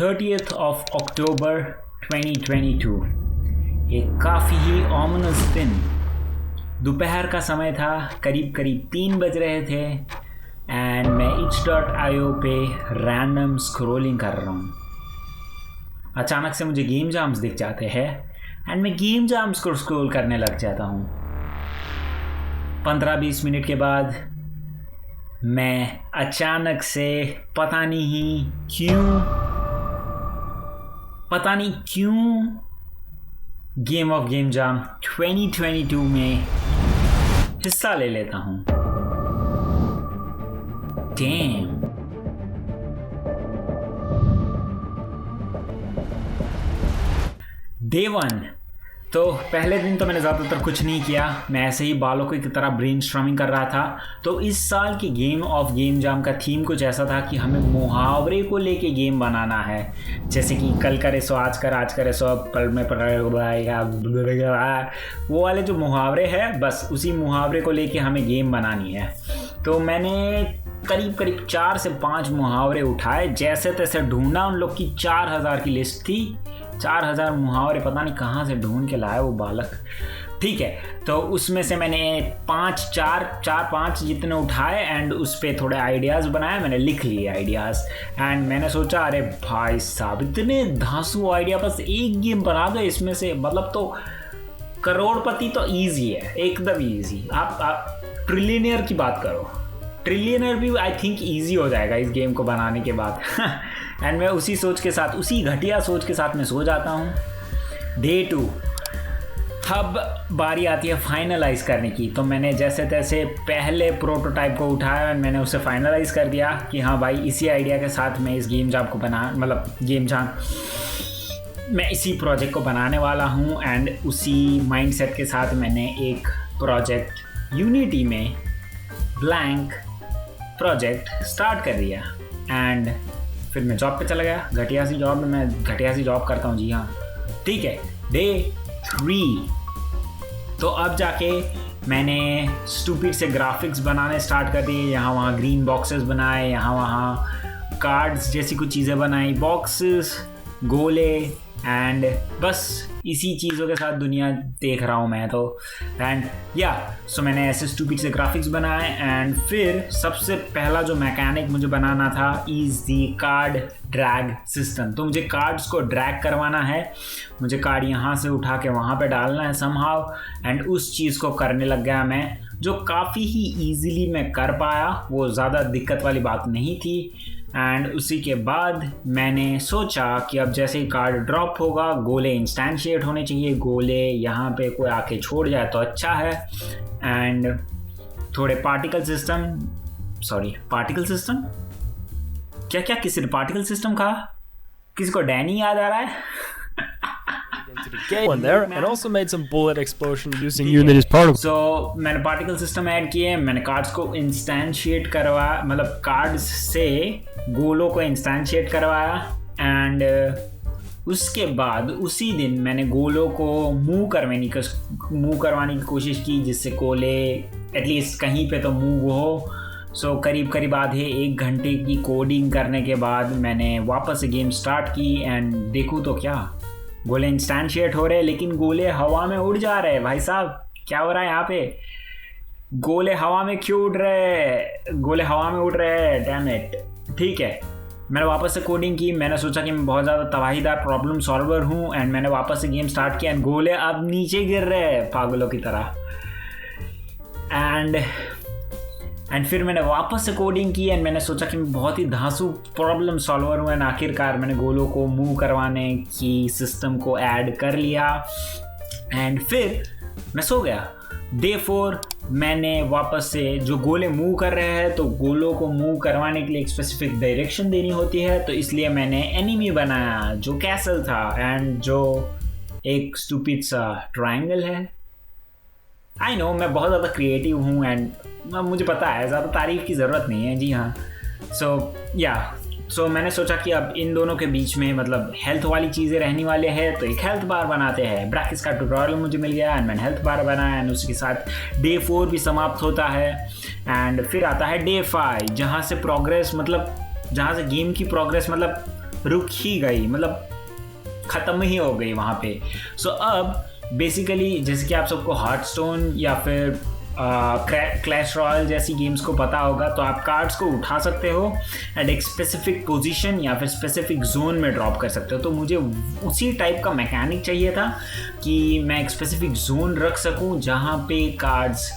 30th of October 2022। एक काफ़ी ही ominous दिन। दोपहर का समय था, करीब 3 बज रहे थे एंड मैं itch.io पे रैंडम स्क्रॉलिंग कर रहा हूँ। अचानक से मुझे गेम जाम्स दिख जाते हैं एंड मैं गेम जाम्स को स्क्रॉल करने लग जाता हूँ। 15-20 मिनट के बाद मैं अचानक से पता नहीं क्यों गेम ऑफ गेम जाम 2022 में हिस्सा ले लेता हूँ। डैम। डे 1 तो पहले दिन तो मैंने ज़्यादातर कुछ नहीं किया, मैं ऐसे ही बालों की तरह ब्रेनस्टॉर्मिंग कर रहा था। तो इस साल की गेम ऑफ गेम जाम का थीम कुछ ऐसा था कि हमें मुहावरे को लेके गेम बनाना है। जैसे कि कल करे सो आज कर, आज करे सो पल में पड़ेगा, वो वाले जो मुहावरे हैं, बस उसी मुहावरे को लेके हमें गेम बनानी है। तो मैंने करीब 4 से 5 मुहावरे उठाए, जैसे तैसे ढूंढा। उन लोग की 4000 की लिस्ट थी। 4000 मुहावरे पता नहीं कहाँ से ढूंढ के लाया वो बालक। ठीक है, तो उसमें से मैंने 5 जितने उठाए एंड उस पर थोड़े आइडियाज़ बनाए। मैंने लिख लिए आइडियाज़ एंड मैंने सोचा अरे भाई साहब, इतने धांसू आइडिया, बस एक गेम बना दो इसमें से। मतलब तो करोड़पति तो ईजी है, एकदम ईजी। आप ट्रिलियनियर की बात करो, ट्रिलियनर भी आई थिंक ईजी हो जाएगा इस गेम को बनाने के बाद। एंड मैं उसी घटिया सोच के साथ में सो जाता हूँ। डे 2 अब बारी आती है फाइनलाइज करने की। तो मैंने जैसे तैसे पहले प्रोटोटाइप को उठाया और मैंने उसे फाइनलाइज कर दिया कि हाँ भाई, इसी आइडिया के साथ मैं इस गेम जाम को मैं इसी प्रोजेक्ट को बनाने वाला हूँ। एंड उसी माइंडसेट के साथ मैंने एक प्रोजेक्ट यूनिटी में ब्लैंक प्रोजेक्ट स्टार्ट कर दिया एंड फिर मैं जॉब पे चला गया। घटिया सी जॉब करता हूँ, जी हाँ, ठीक है। डे 3 तो अब जाके मैंने स्टूपिड से ग्राफिक्स बनाने स्टार्ट कर दिए। यहाँ वहाँ ग्रीन बॉक्सेस बनाए, यहाँ वहाँ कार्ड्स जैसी कुछ चीज़ें बनाई, बॉक्सेस, गोले एंड बस इसी चीज़ों के साथ दुनिया देख रहा हूँ मैं तो। एंड सो मैंने ऐसे स्टूपिड से ग्राफिक्स बनाए एंड फिर सबसे पहला जो मैकेनिक मुझे बनाना था is the card drag system. तो मुझे कार्ड्स को ड्रैग करवाना है, मुझे कार्ड यहाँ से उठा के वहाँ पे डालना है समहाउ। एंड उस चीज़ को करने लग गया मैं, जो काफ़ी ही ईजिली मैं कर पाया, वो ज़्यादा दिक्कत वाली बात नहीं थी। एंड उसी के बाद मैंने सोचा कि अब जैसे ही कार्ड ड्रॉप होगा, गोले इंस्टेंशिएट होने चाहिए। गोले यहाँ पे कोई आके छोड़ जाए तो अच्छा है। एंड थोड़े पार्टिकल सिस्टम क्या किसी ने पार्टिकल सिस्टम कहा? किसी को डैनी याद आ रहा है? into the game there, and also made some bullet explosion using Unity's particle. So मैंने पार्टिकल सिस्टम ऐड किए, मैंने कार्ड्स को इंस्टेंशिएट करवाया, मतलब कार्ड्स से गोलों को इंस्टेंशिएट करवाया। एंड उसके बाद उसी दिन मैंने गोलों को मूव करवाने की कोशिश की, जिससे गोले एटलीस्ट कहीं पे तो मूव हो। सो करीब आधे 1 घंटे की कोडिंग करने के बाद मैंने वापस से गेम स्टार्ट की एंड देखूँ तो क्या, गोले इंस्टेंशिएट हो रहे लेकिन गोले हवा में उड़ जा रहे हैं। भाई साहब, क्या हो रहा है यहाँ पे? गोले हवा में क्यों उड़ रहे हैं? Damn it. ठीक है, मैंने वापस से कोडिंग की। मैंने सोचा कि मैं बहुत ज़्यादा तबाहीदार प्रॉब्लम सॉल्वर हूँ एंड मैंने वापस से गेम स्टार्ट किया एंड गोले अब नीचे गिर रहे हैं पागलों की तरह। एंड फिर मैंने वापस से कोडिंग की एंड मैंने सोचा कि मैं बहुत ही धांसू प्रॉब्लम सॉल्वर हूँ एंड आखिरकार मैंने गोलों को मूव करवाने की सिस्टम को ऐड कर लिया एंड फिर मैं सो गया। डे 4 मैंने वापस से, जो गोले मूव कर रहे हैं तो गोलों को मूव करवाने के लिए एक स्पेसिफिक डायरेक्शन देनी होती है, तो इसलिए मैंने एनिमी बनाया जो कैसल था एंड जो एक स्टूपिड सा ट्रायंगल है। आई नो मैं बहुत ज़्यादा क्रिएटिव हूँ एंड मुझे पता है, ज़्यादा तारीफ की ज़रूरत नहीं है, जी हाँ। सो मैंने सोचा कि अब इन दोनों के बीच में मतलब हेल्थ वाली चीज़ें रहने वाले हैं, तो एक हेल्थ बार बनाते हैं। ब्रैकेट्स का ट्यूटोरियल मुझे मिल गया एंड मैंने हेल्थ बार बनाया एंड उसके साथ डे 4 भी समाप्त होता है एंड फिर आता है डे 5, जहाँ से गेम की प्रोग्रेस मतलब रुक ही गई, मतलब ख़त्म ही हो गई वहाँ पे। सो अब बेसिकली जैसे कि आप सबको हार्टस्टोन या फिर क्लैश रॉयल जैसी गेम्स को पता होगा, तो आप कार्ड्स को उठा सकते हो एंड एक स्पेसिफिक पोजीशन या फिर स्पेसिफिक जोन में ड्रॉप कर सकते हो। तो मुझे उसी टाइप का मैकेनिक चाहिए था कि मैं एक स्पेसिफिक जोन रख सकूं जहां पे कार्ड्स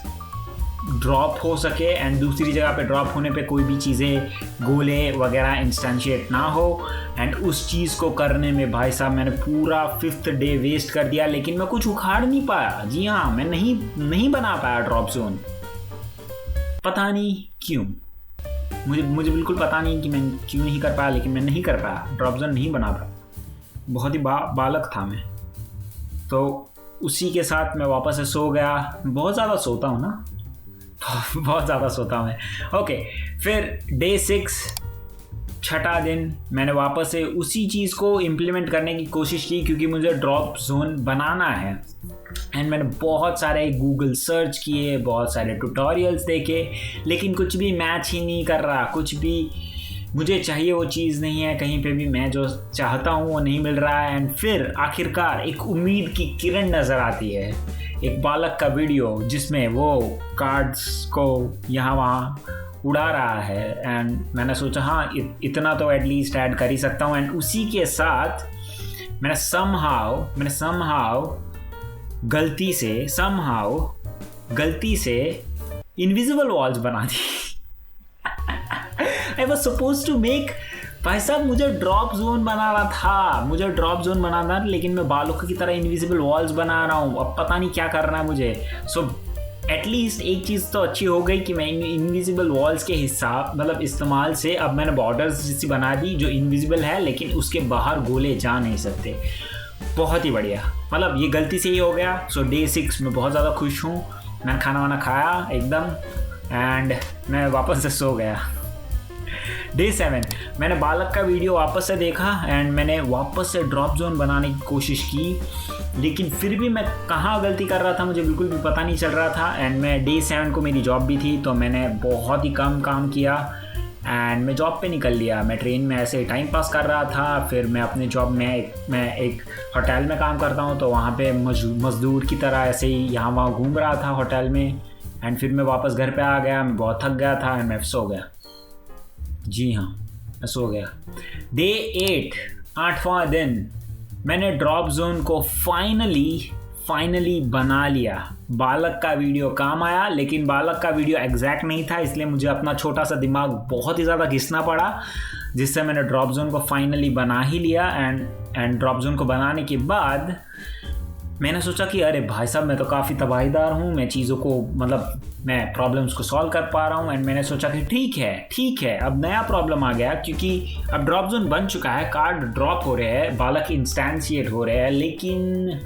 ड्रॉप हो सके एंड दूसरी जगह पे ड्रॉप होने पे कोई भी चीज़ें गोले वगैरह इंस्टेंशिएट ना हो। एंड उस चीज़ को करने में भाई साहब मैंने पूरा 5th डे वेस्ट कर दिया, लेकिन मैं कुछ उखाड़ नहीं पाया। जी हाँ, मैं नहीं बना पाया ड्रॉप जोन, पता नहीं क्यों। मुझे बिल्कुल पता नहीं कि मैं क्यों नहीं कर पाया, लेकिन मैं नहीं कर पाया, ड्रॉप जोन नहीं बना पाया। बहुत ही बालक था मैं। तो उसी के साथ मैं वापस से सो गया। बहुत ज़्यादा सोता हूँ ना, बहुत ज़्यादा सोता हूँ मैं। ओके, फिर डे 6 छठा दिन मैंने वापस से उसी चीज़ को इम्प्लीमेंट करने की कोशिश की, क्योंकि मुझे ड्रॉप जोन बनाना है। एंड मैंने बहुत सारे गूगल सर्च किए, बहुत सारे ट्यूटोरियल्स देखे, लेकिन कुछ भी मैच ही नहीं कर रहा। कुछ भी मुझे चाहिए वो चीज़ नहीं है, कहीं पे भी मैं जो चाहता हूँ वो नहीं मिल रहा है। एंड फिर आखिरकार एक उम्मीद की किरण नज़र आती है, एक बालक का वीडियो जिसमें वो कार्ड्स को यहाँ वहाँ उड़ा रहा है। एंड मैंने सोचा हाँ इतना तो एटलीस्ट ऐड कर ही सकता हूँ। एंड उसी के साथ मैंने समहाउ गलती से इनविजिबल वॉल्स बना दी। I was suppose to make, भाई साहब मुझे ड्रॉप जोन बनाना था, लेकिन मैं बालकों की तरह इनविजिबल वॉल्स बना रहा हूँ। अब पता नहीं क्या करना है मुझे। सो एटलीस्ट एक चीज़ तो अच्छी हो गई कि मैं इनविजिबल वॉल्स के इस्तेमाल से अब मैंने बॉर्डर्स जैसी बना दी जो इनविजिबल है, लेकिन उसके बाहर गोले जा नहीं सकते। बहुत ही बढ़िया, मतलब ये गलती से ही हो गया। सो डे 6 में बहुत ज़्यादा खुश हूँ। मैंने खाना वाना खाया एकदम एंड मैं वापस से सो गया। डे 7 मैंने बालक का वीडियो वापस से देखा एंड मैंने वापस से ड्रॉप जोन बनाने की कोशिश की, लेकिन फिर भी मैं कहाँ गलती कर रहा था मुझे बिल्कुल भी पता नहीं चल रहा था। एंड मैं डे 7 को मेरी जॉब भी थी, तो मैंने बहुत ही कम काम किया एंड मैं जॉब पे निकल लिया। मैं ट्रेन में ऐसे टाइम पास कर रहा था। फिर मैं अपने जॉब में मैं एक होटल में काम करता हूँ, तो वहाँ पे मज़दूर की तरह ऐसे ही यहाँ वहाँ घूम रहा था होटल में। एंड फिर मैं वापस घर पे आ गया, मैं बहुत थक गया था एंड मैं सो गया। जी हाँ, मैं सो गया। डे 8 8वां दिन मैंने ड्रॉप जोन को फाइनली बना लिया। बालक का वीडियो काम आया, लेकिन बालक का वीडियो एग्जैक्ट नहीं था, इसलिए मुझे अपना छोटा सा दिमाग बहुत ही ज़्यादा घिसना पड़ा, जिससे मैंने ड्रॉप जोन को फाइनली बना ही लिया। एंड ड्रॉप जोन को बनाने के बाद मैंने सोचा कि अरे भाई साहब मैं तो काफ़ी तबाहीदार हूँ, मैं चीज़ों को मैं प्रॉब्लम्स को सॉल्व कर पा रहा हूँ। एंड मैंने सोचा कि ठीक है अब नया प्रॉब्लम आ गया, क्योंकि अब ड्रॉप जोन बन चुका है, कार्ड ड्रॉप हो रहे हैं, बालक इंस्टेंशिएट हो रहे हैं, लेकिन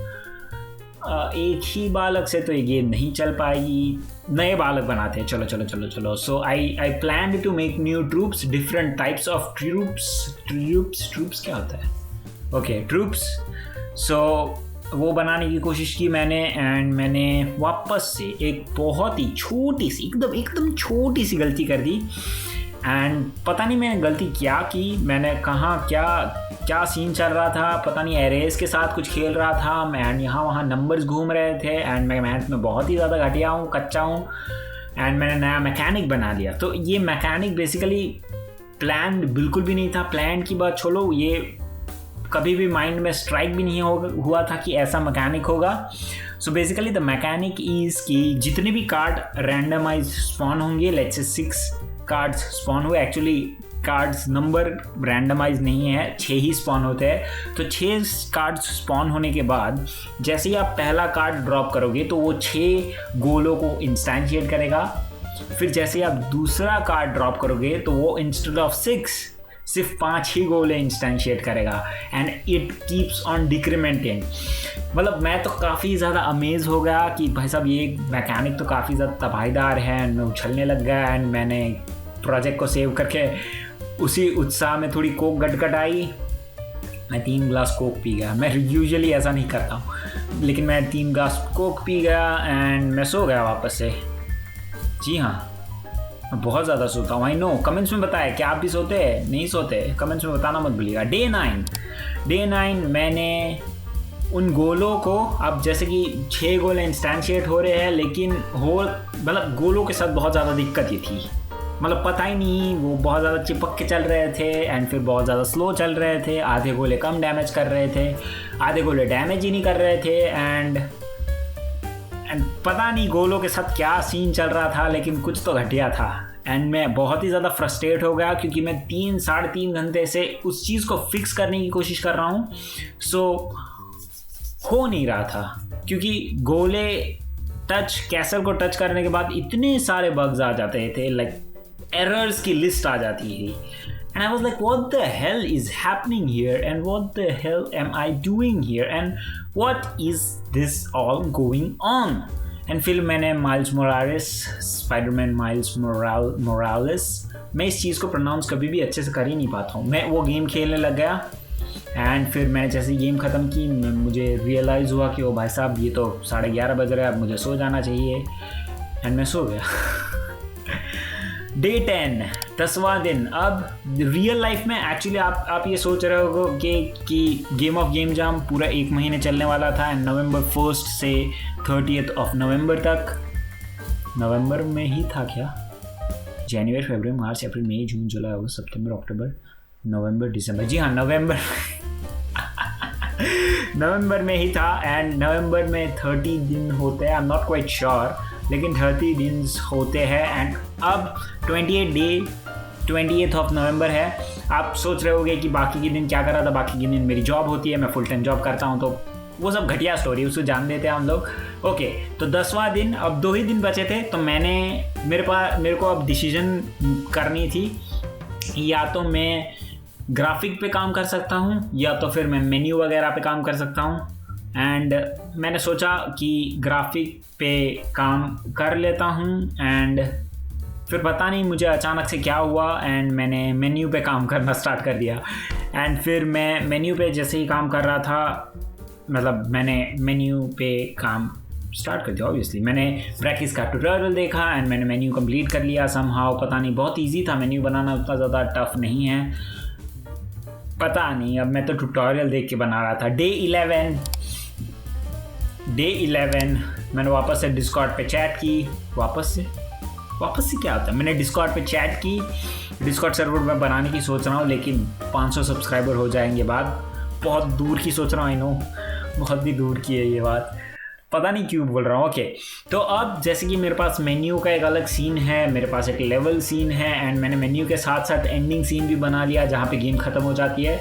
एक ही बालक से तो ये गेम नहीं चल पाएगी। नए बालक बनाते हैं, चलो। So I plan to make new troops, different types of troops क्या होता है? Okay, troops. सो वो बनाने की कोशिश की मैंने एंड मैंने वापस से एक बहुत ही छोटी सी एकदम छोटी सी गलती कर दी। एंड पता नहीं मैंने गलती क्या की, मैंने कहाँ क्या सीन चल रहा था पता नहीं, एरेज के साथ कुछ खेल रहा था एंड यहाँ वहाँ नंबर्स घूम रहे थे एंड मैं मैथ में बहुत ही ज़्यादा घटिया हूँ, कच्चा हूँ। एंड मैंने नया मैकेनिक बना दिया। तो ये मैकेनिक बेसिकली प्लान बिल्कुल भी नहीं था। प्लान की बात छोड़ो, ये कभी भी माइंड में स्ट्राइक भी नहीं हुआ था कि ऐसा मैकेनिक होगा। So basically the mechanic is कि जितने भी कार्ड रैंडमाइज स्पॉन होंगे, लेट्स से 6 कार्ड्स स्पॉन हुए, एक्चुअली कार्ड्स नंबर रैंडमाइज नहीं है, 6 ही स्पॉन होते हैं। तो 6 कार्ड्स स्पॉन होने के बाद जैसे ही आप पहला कार्ड ड्रॉप करोगे तो वो 6 गोलों को इंस्टेंशिएट करेगा। फिर जैसे ही आप दूसरा कार्ड ड्रॉप करोगे तो वो इंस्टेड ऑफ 6 सिर्फ 5 ही गोले इंस्टेंशिएट करेगा and it keeps on decrementing. मतलब मैं तो काफ़ी ज़्यादा अमेज हो गया कि भाई साहब ये मैकेनिक तो काफ़ी ज़्यादा तबाहीदार है। एंड मैं उछलने लग गया एंड मैंने प्रोजेक्ट को सेव करके उसी उत्साह में थोड़ी कोक गटगटाई। मैं 3 ग्लास कोक पी गया। मैं यूजुअली ऐसा नहीं करता हूँ, लेकिन मैं 3 ग्लास कोक पी गया एंड मैं सो गया वापस से। जी हाँ, मैं बहुत ज़्यादा सोता हूँ। आई नो, कमेंट्स में बताया क्या आप भी सोते हैं, नहीं सोते, कमेंट्स में बताना मत भूलिएगा। डे 9 मैंने उन गोलों को, अब जैसे कि 6 गोल इंस्टेंशिएट हो रहे हैं, लेकिन मतलब गोलों के साथ बहुत ज़्यादा दिक्कत ये थी, मतलब पता ही नहीं, वो बहुत ज़्यादा चिपक के चल रहे थे एंड फिर बहुत ज़्यादा स्लो चल रहे थे। आधे गोले कम डैमेज कर रहे थे, आधे गोले डैमेज ही नहीं कर रहे थे एंड पता नहीं गोलों के साथ क्या सीन चल रहा था, लेकिन कुछ तो घटिया था। एंड मैं बहुत ही ज़्यादा फ्रस्ट्रेट हो गया क्योंकि मैं 3-3.5 घंटे से उस चीज़ को फिक्स करने की कोशिश कर रहा हूँ, सो हो नहीं रहा था क्योंकि गोले कैसल को टच करने के बाद इतने सारे बग्स आ जाते थे, लाइक एरर्स की लिस्ट आ जाती है and I was like what the hell is happening here and what the hell am I doing here and what is this all going on. And फिर मैंने Miles Morales, Spiderman Miles Morales, मैं इस चीज़ को pronounce कभी भी अच्छे से कर ही नहीं पाता हूँ, मैं वो गेम खेलने लग गया एंड फिर मैंने जैसे गेम ख़त्म की मुझे रियलाइज़ हुआ कि ओ भाई साहब ये तो 11:30 बज रहे हैं, अब मुझे सो जाना चाहिए एंड मैं सो गया। डे 10वां दिन। अब रियल लाइफ में एक्चुअली आप ये सोच रहे हो कि गेम ऑफ गेम जाम पूरा 1 महीने चलने वाला था एंड November 1 से 30th of November तक, नवंबर में ही था क्या? जनवरी, फरवरी, मार्च, अप्रैल, मई, जून, जुलाई, अगस्त, सितंबर, अक्टूबर, नवंबर, दिसंबर, जी हाँ नवंबर नवंबर में ही था एंड नवंबर में 30 दिन होते हैं, I am not quite sure, लेकिन 30 दिन होते हैं एंड अब 28th of November है। आप सोच रहे होगे कि बाकी के दिन क्या कर रहा था, बाकी के दिन मेरी जॉब होती है, मैं फुल टाइम जॉब करता हूँ, तो वो सब घटिया स्टोरी, उसको जान देते हैं हम लोग। ओके, तो 10वां दिन, अब 2 ही दिन बचे थे, तो मेरे को अब डिसीजन करनी थी, या तो मैं ग्राफिक पे काम कर सकता हूँ या तो फिर मैं मेन्यू वगैरह पे काम कर सकता हूँ। एंड मैंने सोचा कि ग्राफिक पे काम कर लेता हूँ एंड फिर पता नहीं मुझे अचानक से क्या हुआ एंड मैंने मेन्यू पे काम करना स्टार्ट कर दिया। एंड फिर मैं मेन्यू पे जैसे ही काम कर रहा था, मतलब मैंने मेन्यू पे काम स्टार्ट कर दिया, ऑब्वियसली मैंने प्रैक्टिस का ट्यूटोरियल देखा एंड मैंने मेन्यू कंप्लीट कर लिया समहाउ, पता नहीं बहुत इजी था मेन्यू बनाना, उतना ज़्यादा टफ नहीं है, पता नहीं, अब मैं तो ट्यूटोरियल देख के बना रहा था। डे 11 मैंने वापस से डिस्कॉर्ड पे चैट की, वापस से क्या होता है, मैंने डिस्कॉर्ड पे चैट की, डिस्कॉर्ड सर्वर में बनाने की सोच रहा हूँ, लेकिन 500 सब्सक्राइबर हो जाएंगे बाद, बहुत दूर की सोच रहा हूँ, आई नो बहुत ही दूर की है ये बात, पता नहीं क्यों बोल रहा हूँ। ओके, तो अब जैसे कि मेरे पास मेन्यू का एक अलग सीन है, मेरे पास एक लेवल सीन है एंड मैंने मेन्यू के साथ साथ एंडिंग सीन भी बना लिया जहाँ पे गेम ख़त्म हो जाती है,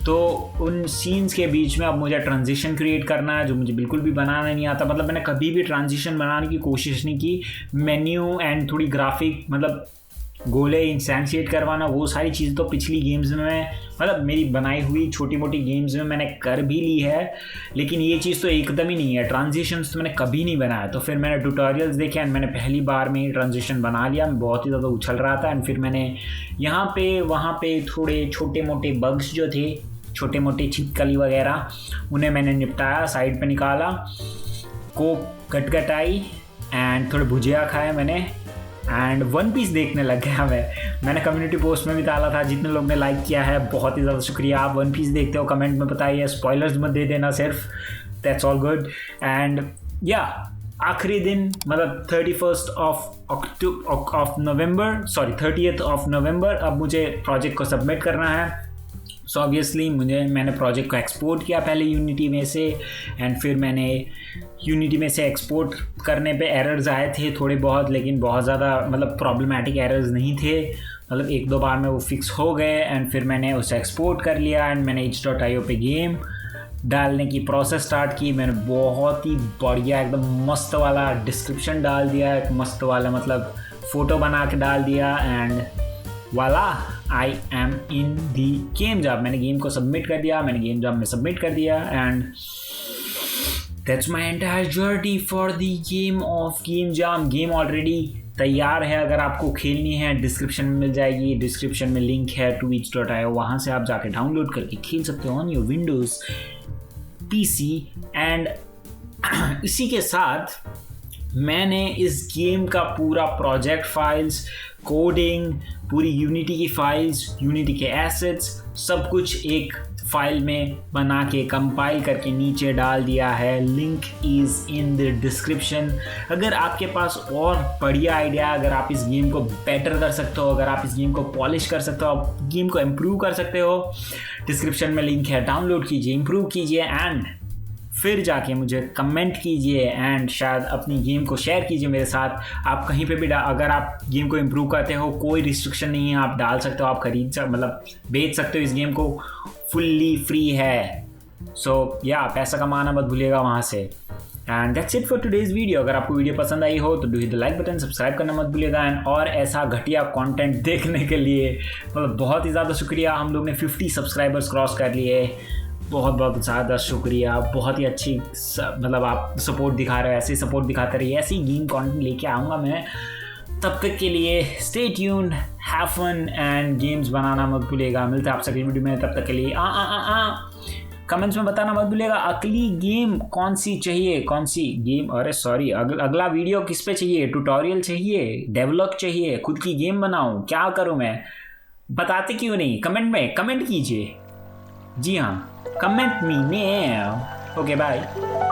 तो उन सीन्स के बीच में अब मुझे ट्रांजिशन क्रिएट करना है जो मुझे बिल्कुल भी बनाना नहीं आता, मतलब मैंने कभी भी ट्रांजिशन बनाने की कोशिश नहीं की। मेन्यू एंड थोड़ी ग्राफिक, मतलब गोले इंस्टेंशिएट करवाना, वो सारी चीज़ तो पिछली गेम्स में, मतलब मेरी बनाई हुई छोटी मोटी गेम्स में मैंने कर भी ली है, लेकिन ये चीज़ तो एकदम ही नहीं है, ट्रांजिशंस तो मैंने कभी नहीं बनाया। तो फिर मैंने ट्यूटोरियल्स देखे एंड मैंने पहली बार में ही ट्रांजिशन बना लिया, मैं बहुत ही ज़्यादा उछल रहा था एंड फिर मैंने यहाँ पे वहाँ पे थोड़े छोटे मोटे बग्स जो थे, छोटे मोटे छिपकली वगैरह, उन्हें मैंने निपटाया, साइड पे निकाला, कोक गटगटाई एंड थोड़े भुजिया खाए मैंने एंड वन पीस देखने लग गया मैंने कम्युनिटी पोस्ट में भी डाला था, जितने लोग ने लाइक किया है बहुत ही ज़्यादा शुक्रिया। आप वन पीस देखते हो कमेंट में बताइए, स्पॉयलर्स मत दे देना सिर्फ, दैट्स ऑल गुड। एंड या आखिरी दिन, मतलब 30th of November, अब मुझे प्रोजेक्ट को सबमिट करना है। सो ऑब्वियसली मैंने प्रोजेक्ट को एक्सपोर्ट किया पहले यूनिटी में से एंड फिर मैंने यूनिटी में से एक्सपोर्ट करने पे एरर्स आए थे थोड़े बहुत, लेकिन बहुत ज़्यादा मतलब प्रॉब्लमैटिक एरर्स नहीं थे, मतलब 1-2 बार में वो फिक्स हो गए एंड फिर मैंने उसे एक्सपोर्ट कर लिया एंड मैंने itch.io पे गेम डालने की प्रोसेस स्टार्ट की। मैंने बहुत ही बढ़िया एकदम मस्त वाला डिस्क्रिप्शन डाल दिया, एक मस्त वाला मतलब फ़ोटो बना के डाल दिया एंड वाला I am in the game job. मैंने गेम को सबमिट कर दिया, मैंने गेम जॉब में सबमिट कर दिया and that's my entire journey for the game of game job. Game already तैयार है, अगर आपको खेलनी है डिस्क्रिप्शन में मिल जाएगी, डिस्क्रिप्शन में लिंक है to itch.io, वहाँ से आप जाके डाउनलोड करके खेल सकते हो on your Windows PC। And इसी के साथ मैंने इस गेम का पूरा प्रोजेक्ट फाइल्स कोडिंग, पूरी यूनिटी की फाइल्स, यूनिटी के एसेट्स, सब कुछ एक फाइल में बना के कंपाइल करके नीचे डाल दिया है। Link is in the description. अगर आपके पास और बढ़िया आइडिया, अगर आप इस गेम को बेटर कर सकते हो, अगर आप इस गेम को पॉलिश कर सकते हो, आप गेम को इम्प्रूव कर सकते हो, डिस्क्रिप्शन में लिंक है, डाउनलोड कीजिए, इम्प्रूव कीजिए एंड फिर जाके मुझे कमेंट कीजिए एंड शायद अपनी गेम को शेयर कीजिए मेरे साथ। आप कहीं पे भी अगर आप गेम को इम्प्रूव करते हो, कोई रिस्ट्रिक्शन नहीं है, आप डाल सकते हो, आप मतलब बेच सकते हो, इस गेम को फुल्ली फ्री है। सो या पैसा कमाना मत भूलिएगा वहाँ से। And that's it for today's video. अगर आपको वीडियो पसंद आई हो तो do hit the like button, subscribe करना मत भूलिएगा। एंड और ऐसा घटिया कंटेंट देखने के लिए मतलब बहुत ही ज़्यादा शुक्रिया। हम लोग ने 50 सब्सक्राइबर्स क्रॉस कर लिए, बहुत बहुत ज़्यादा शुक्रिया। बहुत ही अच्छी मतलब आप सपोर्ट दिखा रहे हो, ऐसे सपोर्ट दिखाते रहिए, ऐसे ही गेम कंटेंट लेके आऊँगा मैं। तब तक के लिए stay tuned, have fun and games बनाना मत भूलिएगा। मिलते हैं आपसे अगली वीडियो में, तब तक के लिए कमेंट्स में बताना मत भूलिएगा अगली गेम कौन सी चाहिए, कौन सी गेम, अरे सॉरी, अगला वीडियो किस पे चाहिए, ट्यूटोरियल चाहिए, डेवलप चाहिए, खुद की गेम बनाऊं, क्या करूं मैं, बताते क्यों नहीं, कमेंट में कमेंट कीजिए। जी हाँ, comment me name. Okay bye.